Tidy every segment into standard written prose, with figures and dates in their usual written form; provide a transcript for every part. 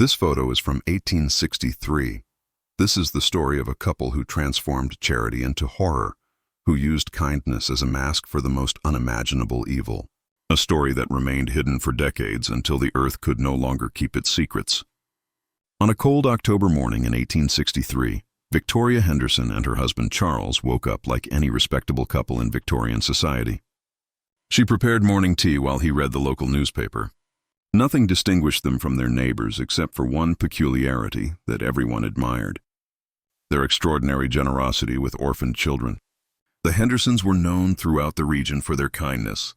This photo is from 1863. This is the story of a couple who transformed charity into horror, who used kindness as a mask for the most unimaginable evil. A story that remained hidden for decades until the earth could no longer keep its secrets. On a cold October morning in 1863, Victoria Henderson and her husband Charles woke up like any respectable couple in Victorian society. She prepared morning tea while he read the local newspaper. Nothing distinguished them from their neighbors except for one peculiarity that everyone admired: their extraordinary generosity with orphaned children. The Hendersons were known throughout the region for their kindness.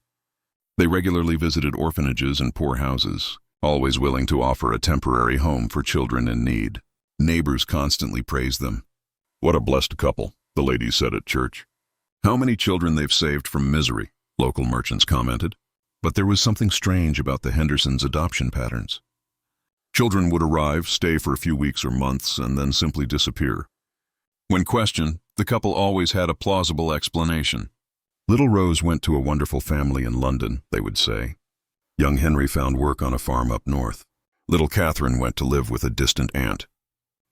They regularly visited orphanages and poor houses, always willing to offer a temporary home for children in need. Neighbors constantly praised them. "What a blessed couple," the ladies said at church. "How many children they've saved from misery," local merchants commented. But there was something strange about the Hendersons' adoption patterns. Children would arrive, stay for a few weeks or months, and then simply disappear. When questioned, the couple always had a plausible explanation. "Little Rose went to a wonderful family in London," they would say. "Young Henry found work on a farm up north. Little Catherine went to live with a distant aunt."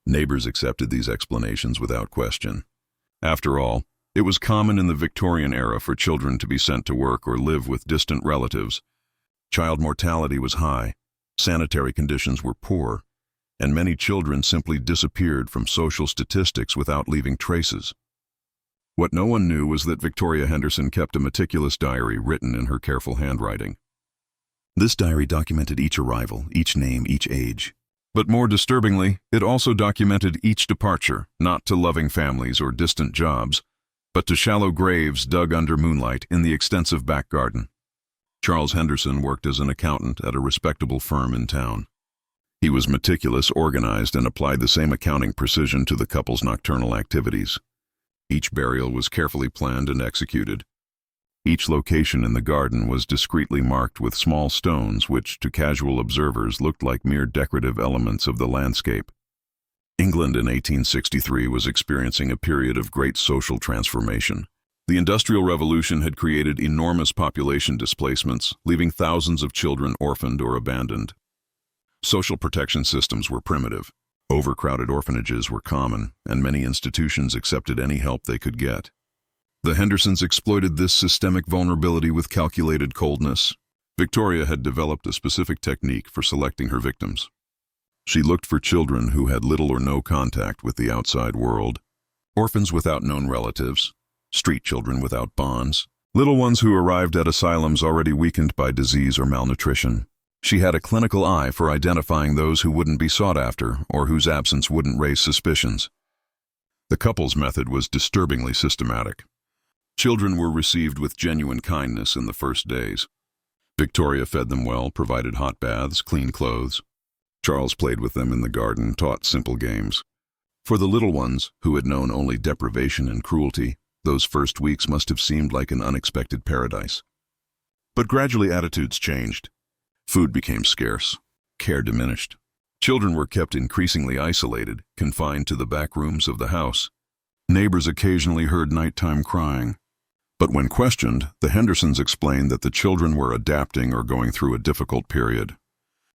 Neighbors accepted these explanations without question. After all, it was common in the Victorian era for children to be sent to work or live with distant relatives. Child mortality was high, sanitary conditions were poor, and many children simply disappeared from social statistics without leaving traces. What no one knew was that Victoria Henderson kept a meticulous diary written in her careful handwriting. This diary documented each arrival, each name, each age. But more disturbingly, it also documented each departure, not to loving families or distant jobs, but to shallow graves dug under moonlight in the extensive back garden. Charles Henderson worked as an accountant at a respectable firm in town. He was meticulous, organized, and applied the same accounting precision to the couple's nocturnal activities. Each burial was carefully planned and executed. Each location in the garden was discreetly marked with small stones which, to casual observers, looked like mere decorative elements of the landscape. England in 1863 was experiencing a period of great social transformation. The Industrial Revolution had created enormous population displacements, leaving thousands of children orphaned or abandoned. Social protection systems were primitive. Overcrowded orphanages were common, and many institutions accepted any help they could get. The Hendersons exploited this systemic vulnerability with calculated coldness. Victoria had developed a specific technique for selecting her victims. She looked for children who had little or no contact with the outside world, orphans without known relatives, street children without bonds, little ones who arrived at asylums already weakened by disease or malnutrition. She had a clinical eye for identifying those who wouldn't be sought after or whose absence wouldn't raise suspicions. The couple's method was disturbingly systematic. Children were received with genuine kindness in the first days. Victoria fed them well, provided hot baths, clean clothes. Charles played with them in the garden, taught simple games. For the little ones, who had known only deprivation and cruelty, those first weeks must have seemed like an unexpected paradise. But gradually attitudes changed. Food became scarce. Care diminished. Children were kept increasingly isolated, confined to the back rooms of the house. Neighbors occasionally heard nighttime crying. But when questioned, the Hendersons explained that the children were adapting or going through a difficult period.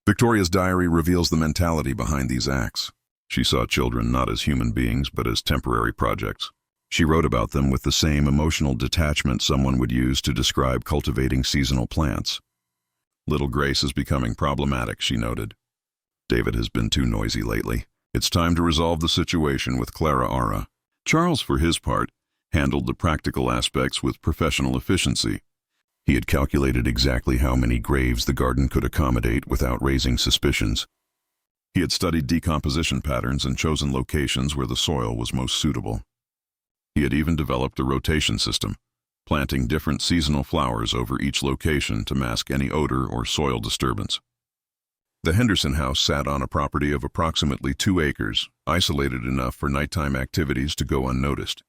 Victoria's diary reveals the mentality behind these acts. She saw children not as human beings, but as temporary projects. She wrote about them with the same emotional detachment someone would use to describe cultivating seasonal plants. "Little Grace is becoming problematic," she noted. "David has been too noisy lately. It's time to resolve the situation with Clara Ara." Charles, for his part, handled the practical aspects with professional efficiency. He had calculated exactly how many graves the garden could accommodate without raising suspicions. He had studied decomposition patterns and chosen locations where the soil was most suitable. He had even developed a rotation system, planting different seasonal flowers over each location to mask any odor or soil disturbance. The Henderson house sat on a property of approximately 2 acres, isolated enough for nighttime activities to go unnoticed.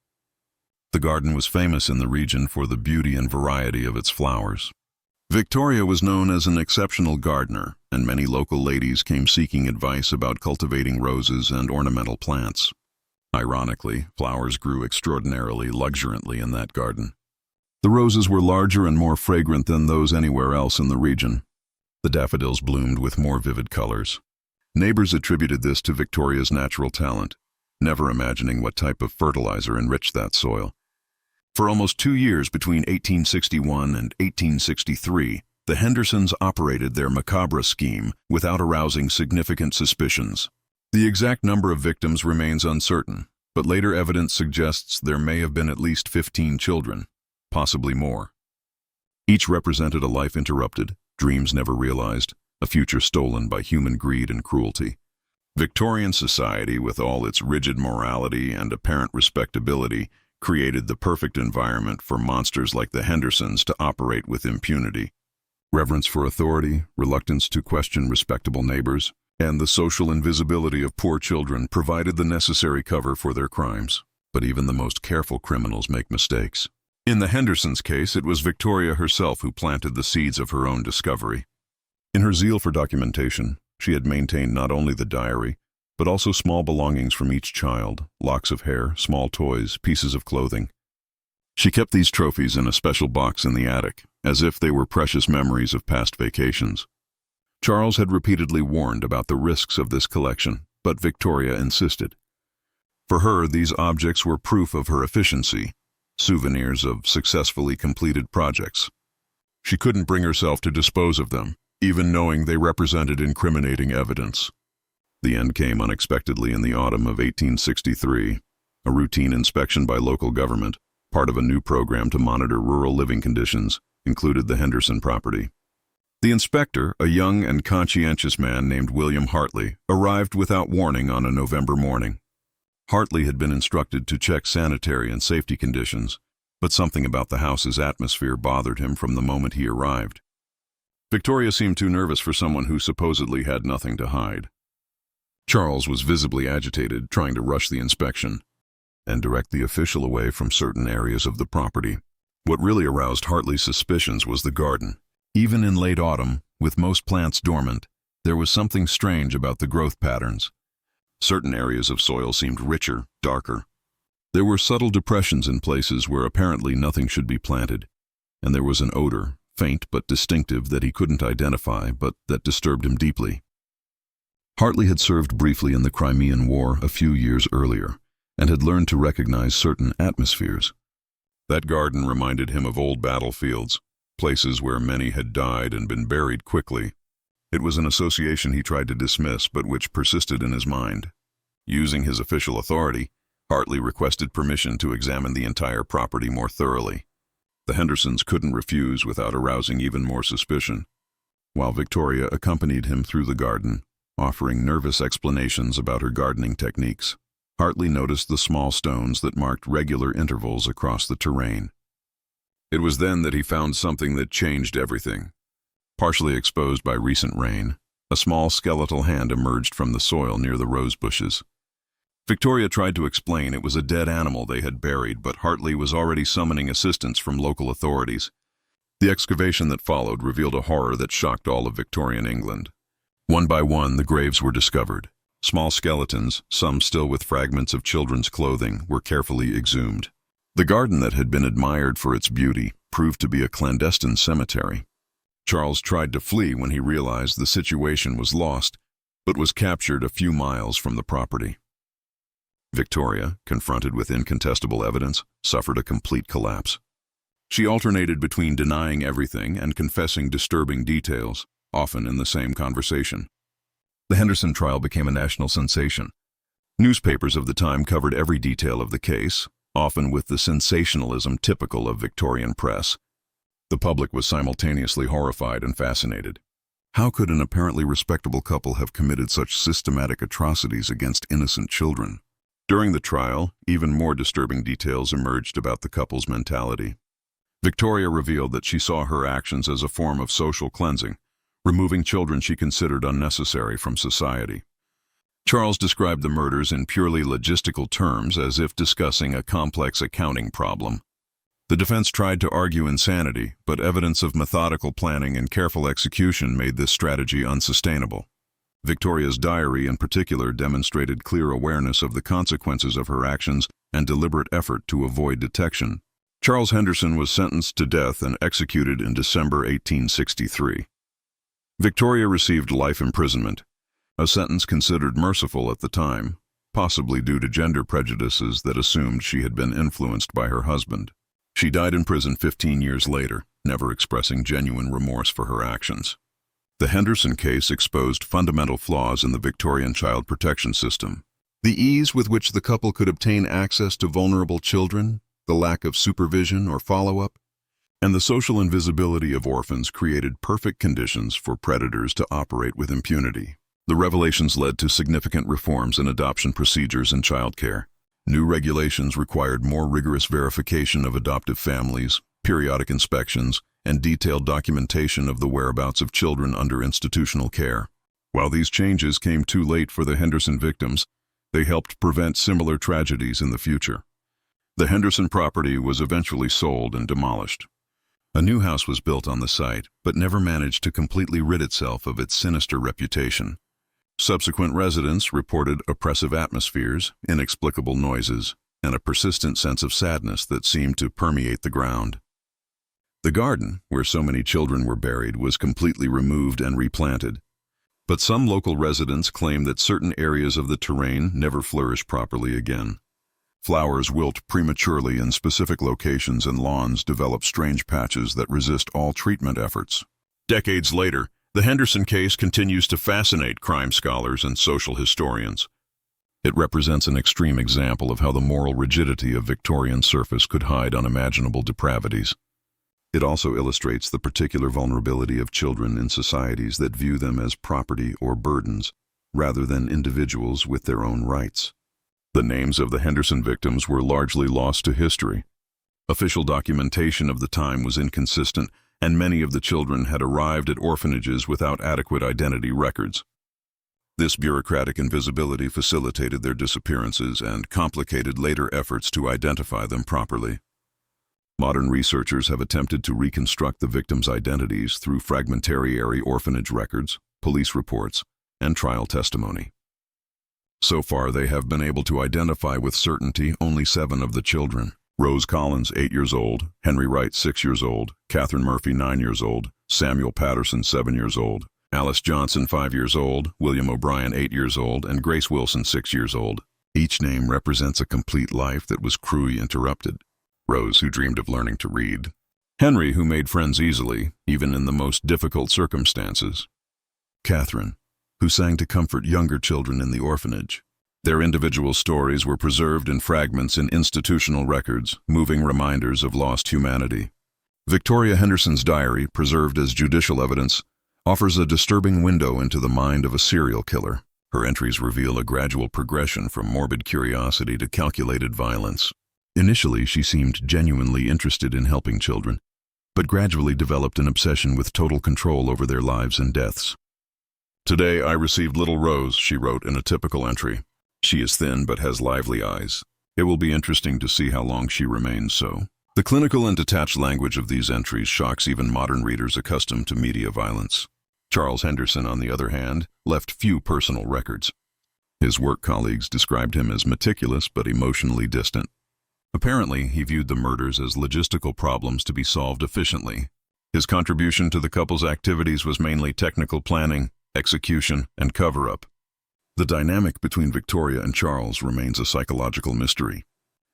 The garden was famous in the region for the beauty and variety of its flowers. Victoria was known as an exceptional gardener, and many local ladies came seeking advice about cultivating roses and ornamental plants. Ironically, flowers grew extraordinarily luxuriantly in that garden. The roses were larger and more fragrant than those anywhere else in the region. The daffodils bloomed with more vivid colors. Neighbors attributed this to Victoria's natural talent, never imagining what type of fertilizer enriched that soil. For almost 2 years between 1861 and 1863, the Hendersons operated their macabre scheme without arousing significant suspicions. The exact number of victims remains uncertain, but later evidence suggests there may have been at least 15 children, possibly more. Each represented a life interrupted, dreams never realized, a future stolen by human greed and cruelty. Victorian society, with all its rigid morality and apparent respectability, created the perfect environment for monsters like the Hendersons to operate with impunity. Reverence for authority, reluctance to question respectable neighbors, and the social invisibility of poor children provided the necessary cover for their crimes. But even the most careful criminals make mistakes. In the Hendersons' case, it was Victoria herself who planted the seeds of her own discovery. In her zeal for documentation, she had maintained not only the diary, but also small belongings from each child, locks of hair, small toys, pieces of clothing. She kept these trophies in a special box in the attic, as if they were precious memories of past vacations. Charles had repeatedly warned about the risks of this collection, but Victoria insisted. For her, these objects were proof of her efficiency, souvenirs of successfully completed projects. She couldn't bring herself to dispose of them, even knowing they represented incriminating evidence. The end came unexpectedly in the autumn of 1863. A routine inspection by local government, part of a new program to monitor rural living conditions, included the Henderson property. The inspector, a young and conscientious man named William Hartley, arrived without warning on a November morning. Hartley had been instructed to check sanitary and safety conditions, but something about the house's atmosphere bothered him from the moment he arrived. Victoria seemed too nervous for someone who supposedly had nothing to hide. Charles was visibly agitated, trying to rush the inspection and direct the official away from certain areas of the property. What really aroused Hartley's suspicions was the garden. Even in late autumn, with most plants dormant, there was something strange about the growth patterns. Certain areas of soil seemed richer, darker. There were subtle depressions in places where apparently nothing should be planted, and there was an odor, faint but distinctive, that he couldn't identify, but that disturbed him deeply. Hartley had served briefly in the Crimean War a few years earlier, and had learned to recognize certain atmospheres. That garden reminded him of old battlefields, places where many had died and been buried quickly. It was an association he tried to dismiss, but which persisted in his mind. Using his official authority, Hartley requested permission to examine the entire property more thoroughly. The Hendersons couldn't refuse without arousing even more suspicion. While Victoria accompanied him through the garden, offering nervous explanations about her gardening techniques, Hartley noticed the small stones that marked regular intervals across the terrain. It was then that he found something that changed everything. Partially exposed by recent rain, a small skeletal hand emerged from the soil near the rose bushes. Victoria tried to explain it was a dead animal they had buried, but Hartley was already summoning assistance from local authorities. The excavation that followed revealed a horror that shocked all of Victorian England. One by one, the graves were discovered. Small skeletons, some still with fragments of children's clothing, were carefully exhumed. The garden that had been admired for its beauty proved to be a clandestine cemetery. Charles tried to flee when he realized the situation was lost, but was captured a few miles from the property. Victoria, confronted with incontestable evidence, suffered a complete collapse. She alternated between denying everything and confessing disturbing details, often in the same conversation. The Henderson trial became a national sensation. Newspapers of the time covered every detail of the case, often with the sensationalism typical of Victorian press. The public was simultaneously horrified and fascinated. How could an apparently respectable couple have committed such systematic atrocities against innocent children? During the trial, even more disturbing details emerged about the couple's mentality. Victoria revealed that she saw her actions as a form of social cleansing, removing children she considered unnecessary from society. Charles described the murders in purely logistical terms, as if discussing a complex accounting problem. The defense tried to argue insanity, but evidence of methodical planning and careful execution made this strategy unsustainable. Victoria's diary in particular demonstrated clear awareness of the consequences of her actions and deliberate effort to avoid detection. Charles Henderson was sentenced to death and executed in December 1863. Victoria received life imprisonment. a sentence considered merciful at the time, possibly due to gender prejudices that assumed she had been influenced by her husband. She died in prison 15 years later, never expressing genuine remorse for her actions. The Henderson case exposed fundamental flaws in the Victorian child protection system. The ease with which the couple could obtain access to vulnerable children, the lack of supervision or follow-up, and the social invisibility of orphans created perfect conditions for predators to operate with impunity. The revelations led to significant reforms in adoption procedures and childcare. New regulations required more rigorous verification of adoptive families, periodic inspections, and detailed documentation of the whereabouts of children under institutional care. While these changes came too late for the Henderson victims, they helped prevent similar tragedies in the future. The Henderson property was eventually sold and demolished. A new house was built on the site, but never managed to completely rid itself of its sinister reputation. Subsequent residents reported oppressive atmospheres, inexplicable noises, and a persistent sense of sadness that seemed to permeate the ground. The garden, where so many children were buried, was completely removed and replanted. But some local residents claim that certain areas of the terrain never flourish properly again. Flowers wilt prematurely in specific locations, and lawns develop strange patches that resist all treatment efforts. Decades later, the Henderson case continues to fascinate crime scholars and social historians. It represents an extreme example of how the moral rigidity of Victorian surface could hide unimaginable depravities. It also illustrates the particular vulnerability of children in societies that view them as property or burdens, rather than individuals with their own rights. The names of the Henderson victims were largely lost to history. Official documentation of the time was inconsistent, and many of the children had arrived at orphanages without adequate identity records. This bureaucratic invisibility facilitated their disappearances and complicated later efforts to identify them properly. Modern researchers have attempted to reconstruct the victims' identities through fragmentary orphanage records, police reports, and trial testimony. So far, they have been able to identify with certainty only 7 of the children. Rose Collins, 8 years old, Henry Wright, 6 years old, Catherine Murphy, 9 years old, Samuel Patterson, 7 years old, Alice Johnson, 5 years old, William O'Brien, 8 years old, and Grace Wilson, 6 years old. Each name represents a complete life that was cruelly interrupted. Rose, who dreamed of learning to read. Henry, who made friends easily, even in the most difficult circumstances. Catherine, who sang to comfort younger children in the orphanage. Their individual stories were preserved in fragments in institutional records, moving reminders of lost humanity. Victoria Henderson's diary, preserved as judicial evidence, offers a disturbing window into the mind of a serial killer. Her entries reveal a gradual progression from morbid curiosity to calculated violence. Initially, she seemed genuinely interested in helping children, but gradually developed an obsession with total control over their lives and deaths. "Today I received little Rose," she wrote in a typical entry. "She is thin but has lively eyes. It will be interesting to see how long she remains so." The clinical and detached language of these entries shocks even modern readers accustomed to media violence. Charles Henderson, on the other hand, left few personal records. His work colleagues described him as meticulous but emotionally distant. Apparently, he viewed the murders as logistical problems to be solved efficiently. His contribution to the couple's activities was mainly technical planning, execution, and cover-up. The dynamic between Victoria and Charles remains a psychological mystery.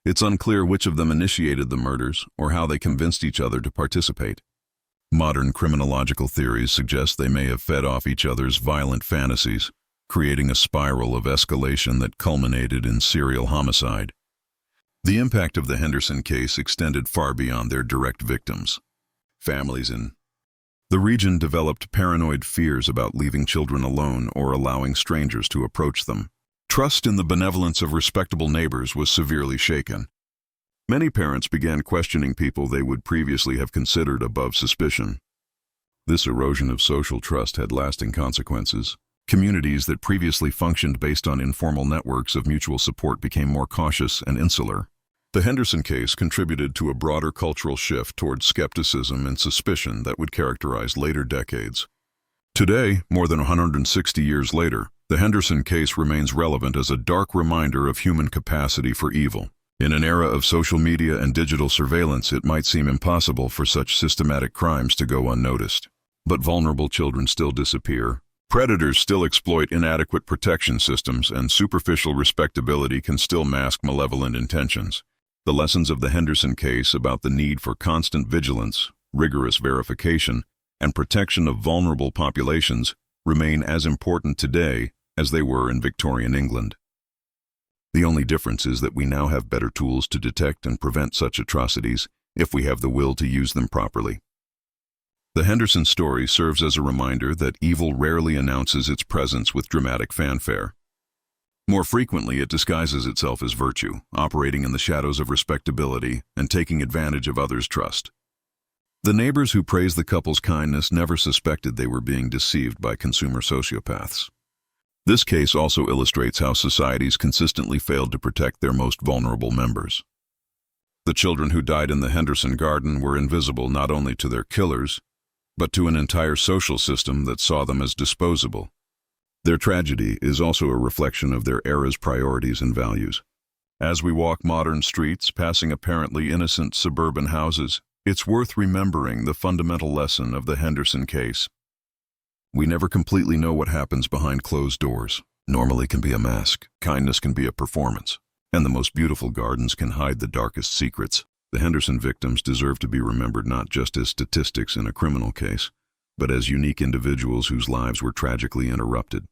It's unclear which of them initiated the murders or how they convinced each other to participate. Modern criminological theories suggest they may have fed off each other's violent fantasies, creating a spiral of escalation that culminated in serial homicide. The impact of the Henderson case extended far beyond their direct victims. Families in the region developed paranoid fears about leaving children alone or allowing strangers to approach them. Trust in the benevolence of respectable neighbors was severely shaken. Many parents began questioning people they would previously have considered above suspicion. This erosion of social trust had lasting consequences. Communities that previously functioned based on informal networks of mutual support became more cautious and insular. The Henderson case contributed to a broader cultural shift toward skepticism and suspicion that would characterize later decades. Today, more than 160 years later, the Henderson case remains relevant as a dark reminder of human capacity for evil. In an era of social media and digital surveillance, it might seem impossible for such systematic crimes to go unnoticed. But vulnerable children still disappear, Predators still exploit inadequate protection systems, and superficial respectability can still mask malevolent intentions. The lessons of the Henderson case about the need for constant vigilance, rigorous verification, and protection of vulnerable populations remain as important today as they were in Victorian England. The only difference is that we now have better tools to detect and prevent such atrocities if we have the will to use them properly. The Henderson story serves as a reminder that evil rarely announces its presence with dramatic fanfare. More frequently, it disguises itself as virtue, operating in the shadows of respectability and taking advantage of others' trust. The neighbors who praised the couple's kindness never suspected they were being deceived by consumer sociopaths. This case also illustrates how societies consistently failed to protect their most vulnerable members. The children who died in the Henderson garden were invisible not only to their killers, but to an entire social system that saw them as disposable. Their tragedy is also a reflection of their era's priorities and values. As we walk modern streets, passing apparently innocent suburban houses, it's worth remembering the fundamental lesson of the Henderson case. We never completely know what happens behind closed doors. Normality can be a mask, kindness can be a performance, and the most beautiful gardens can hide the darkest secrets. The Henderson victims deserve to be remembered not just as statistics in a criminal case, but as unique individuals whose lives were tragically interrupted.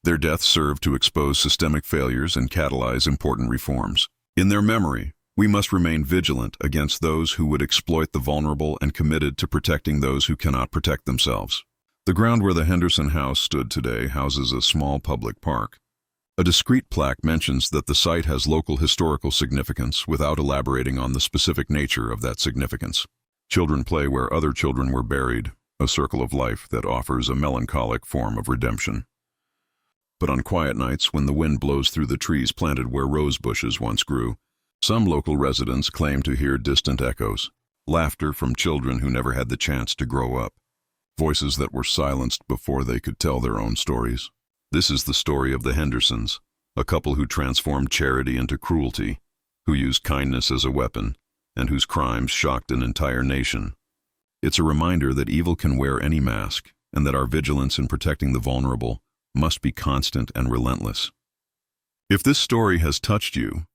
Their deaths serve to expose systemic failures and catalyze important reforms. In their memory, we must remain vigilant against those who would exploit the vulnerable and committed to protecting those who cannot protect themselves. The ground where the Henderson house stood today houses a small public park. A discreet plaque mentions that the site has local historical significance without elaborating on the specific nature of that significance. Children play where other children were buried, a circle of life that offers a melancholic form of redemption. But on quiet nights, when the wind blows through the trees planted where rose bushes once grew, some local residents claim to hear distant echoes, laughter from children who never had the chance to grow up, voices that were silenced before they could tell their own stories. This is the story of the Hendersons, a couple who transformed charity into cruelty, who used kindness as a weapon, and whose crimes shocked an entire nation. It's a reminder that evil can wear any mask, and that our vigilance in protecting the vulnerable must be constant and relentless. If this story has touched you,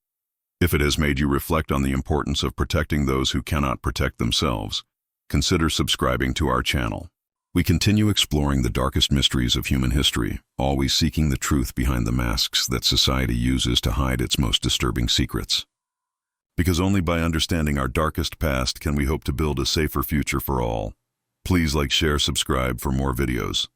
if it has made you reflect on the importance of protecting those who cannot protect themselves, consider subscribing to our channel. We continue exploring the darkest mysteries of human history, always seeking the truth behind the masks that society uses to hide its most disturbing secrets. Because only by understanding our darkest past can we hope to build a safer future for all. Please like, share, subscribe for more videos.